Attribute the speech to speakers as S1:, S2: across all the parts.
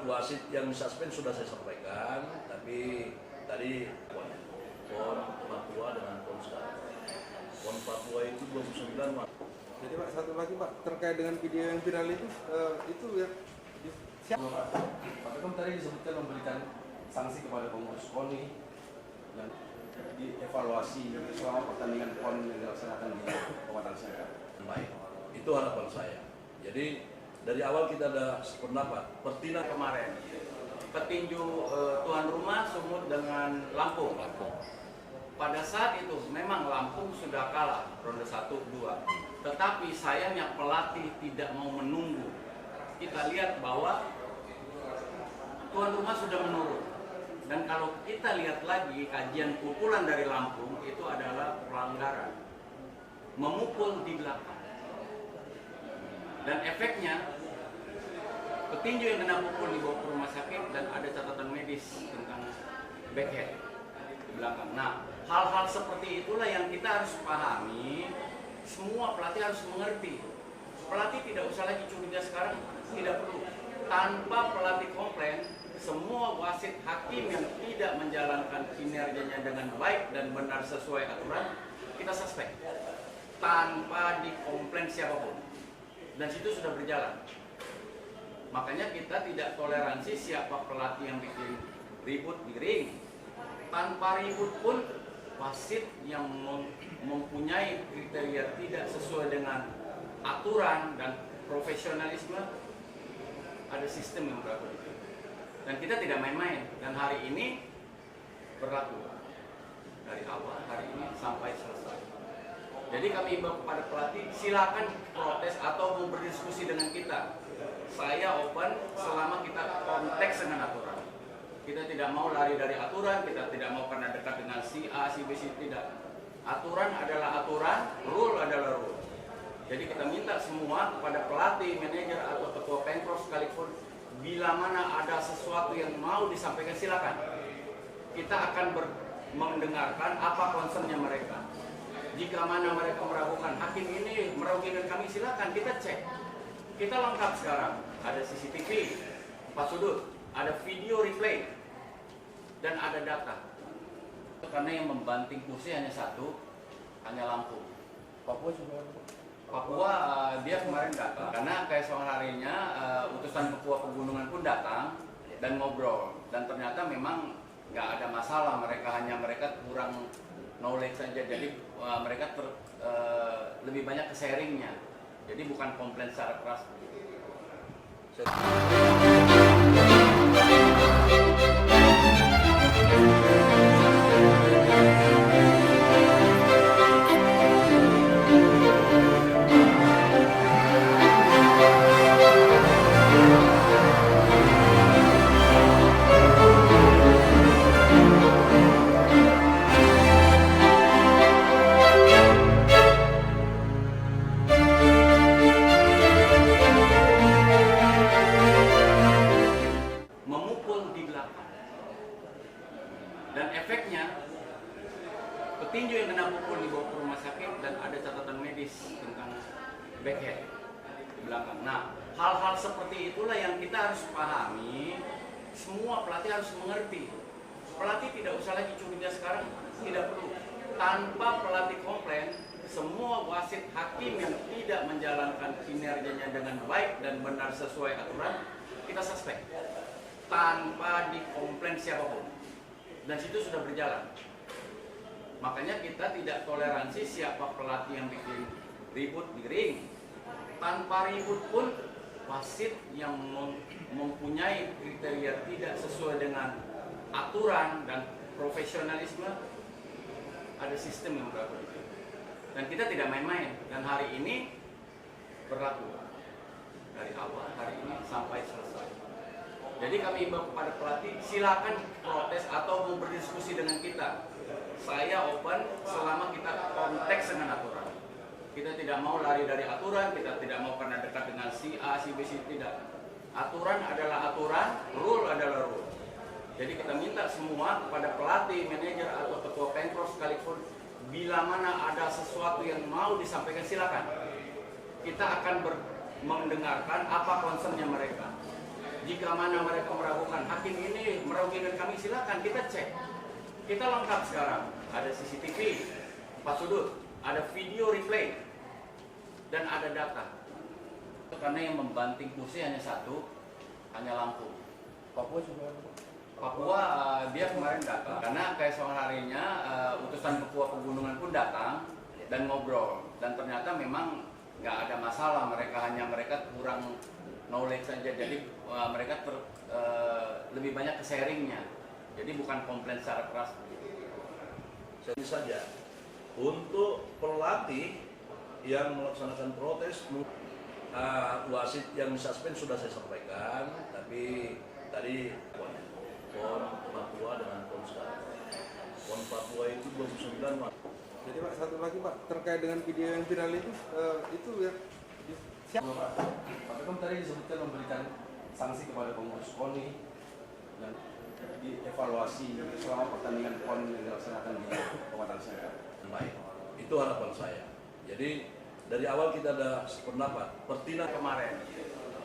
S1: Wasit yang suspend sudah saya sampaikan, tapi tadi PON Papua dengan PON sekarang. PON Papua itu 29 Maret.
S2: Jadi Pak, satu lagi Pak, terkait dengan video yang viral itu ya siapa Pak?
S3: Pak Ketum tadi disebutkan memberikan sanksi kepada pengurus KONI yang dievaluasi selama pertandingan PON yang dilaksanakan di Kabupaten Sangka.
S1: Baik, itu harapan saya. Jadi dari awal kita ada sependapat. Pertina
S4: kemarin petinju tuan rumah Sumut dengan Lampung. Pada saat itu memang Lampung sudah kalah ronde 1-2. Tetapi sayangnya pelatih tidak mau menunggu. Kita lihat bahwa tuan rumah sudah menurun. Dan kalau kita lihat lagi kajian pukulan dari Lampung itu adalah pelanggaran. Memukul di belakang. Dan efeknya petinju yang kena pukul dibawa ke rumah sakit dan ada catatan medis tentang backhead di belakang. Nah, hal-hal seperti itulah yang kita harus pahami. Semua pelatih harus mengerti. Pelatih tidak usah lagi curiga sekarang, tidak perlu. Tanpa pelatih komplain, semua wasit hakim yang tidak menjalankan kinerjanya dengan baik dan benar sesuai aturan, kita suspek. Tanpa dikomplain siapapun. Dan situ sudah berjalan. Makanya kita tidak toleransi siapa pelatih yang bikin ribut di ring. Tanpa ribut pun wasit yang mempunyai kriteria tidak sesuai dengan aturan dan profesionalisme, ada sistem yang berlaku. Dan kita tidak main-main. Dan hari ini berlaku dari awal hari ini sampai selesai. Jadi kami imbau kepada pelatih, silakan protes atau mau berdiskusi dengan kita. Saya open selama kita konteks dengan aturan. Kita tidak mau lari dari aturan, kita tidak mau karena dekat dengan si A, si B, si tidak. Aturan adalah aturan, rule adalah rule. Jadi kita minta semua kepada pelatih, manajer atau ketua pengpro sekalipun, bila mana ada sesuatu yang mau disampaikan silakan. Kita akan mendengarkan apa concernnya mereka. Jika mana mereka meragukan hakim ini merugikan kami, silakan kita cek. Kita lengkap sekarang, ada CCTV, 4 sudut, ada video replay, dan ada data. Karena yang membanting kursi hanya satu, hanya Lampung.
S3: Papua juga.
S4: Papua dia kemarin datang, karena keesokan harinya utusan ketua pegunungan pun datang dan ngobrol. Dan ternyata memang nggak ada masalah, mereka kurang knowledge saja. Jadi mereka lebih banyak ke sharingnya. Jadi bukan komplain secara keras. Dan efeknya petinju yang kena pukul dibawa ke rumah sakit dan ada catatan medis tentang backhead di belakang. Nah, hal-hal seperti itulah yang kita harus pahami. Semua pelatih harus mengerti. Pelatih tidak usah lagi curiga sekarang, tidak perlu. Tanpa pelatih komplain, semua wasit hakim yang tidak menjalankan kinerjanya dengan baik dan benar sesuai aturan, kita suspek. Tanpa dikomplain siapapun. Dan situ sudah berjalan. Makanya kita tidak toleransi siapa pelatih yang bikin ribut di ring. Tanpa ribut pun wasit yang mempunyai kriteria tidak sesuai dengan aturan dan profesionalisme, ada sistem yang berlaku. Dan kita tidak main-main. Dan hari ini berlaku dari awal hari ini sampai selesai. Jadi kami imbau kepada pelatih, silakan protes atau mau berdiskusi dengan kita. Saya open selama kita konteks dengan aturan. Kita tidak mau lari dari aturan, kita tidak mau karena dekat dengan si A, si B, si tidak. Aturan adalah aturan, rule adalah rule. Jadi kita minta semua kepada pelatih, manajer atau ketua pengpro sekalipun, bila mana ada sesuatu yang mau disampaikan silakan. Kita akan mendengarkan apa concernnya mereka. Jika mana mereka meragukan hakim ini merugikan kami, silakan kita cek. Kita lengkap sekarang. Ada CCTV 4 sudut, ada video replay, dan ada data. Karena yang membanting kursi hanya satu, hanya Lampung.
S3: Papua juga.
S4: Papua dia kemarin datang karena keesokan harinya utusan Papua Pegunungan pun datang dan ngobrol, dan ternyata memang nggak ada masalah, mereka kurang knowledge saja, jadi mereka lebih banyak ke sharingnya, jadi bukan komplain secara keras.
S1: Jadi saja untuk pelatih yang melaksanakan protes, wasit yang suspend sudah saya sampaikan, tapi tadi PON Papua dengan PON sekarang. PON Papua itu 29.
S2: Jadi Pak, satu lagi Pak, terkait dengan video yang viral itu ya siapa?
S3: Pak Bekom tadi disebutkan memberikan sanksi kepada pengurus KONI yang dievaluasi selama pertandingan PON yang dilaksanakan di Kecamatan Sengkang.
S1: Baik, itu harapan saya. Jadi dari awal kita ada sependapat. Pertina
S4: Kemarin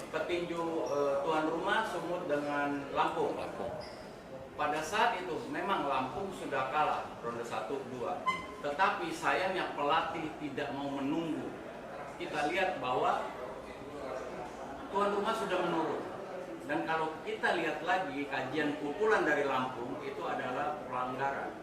S4: petinju tuan rumah Sumut dengan Lampung. Pada saat itu memang Lampung sudah kalah ronde 1-2. Tetapi sayangnya pelatih tidak mau menunggu. Kita lihat bahwa tuan rumah sudah menurun. Dan kalau kita lihat lagi kajian pukulan dari Lampung itu adalah pelanggaran.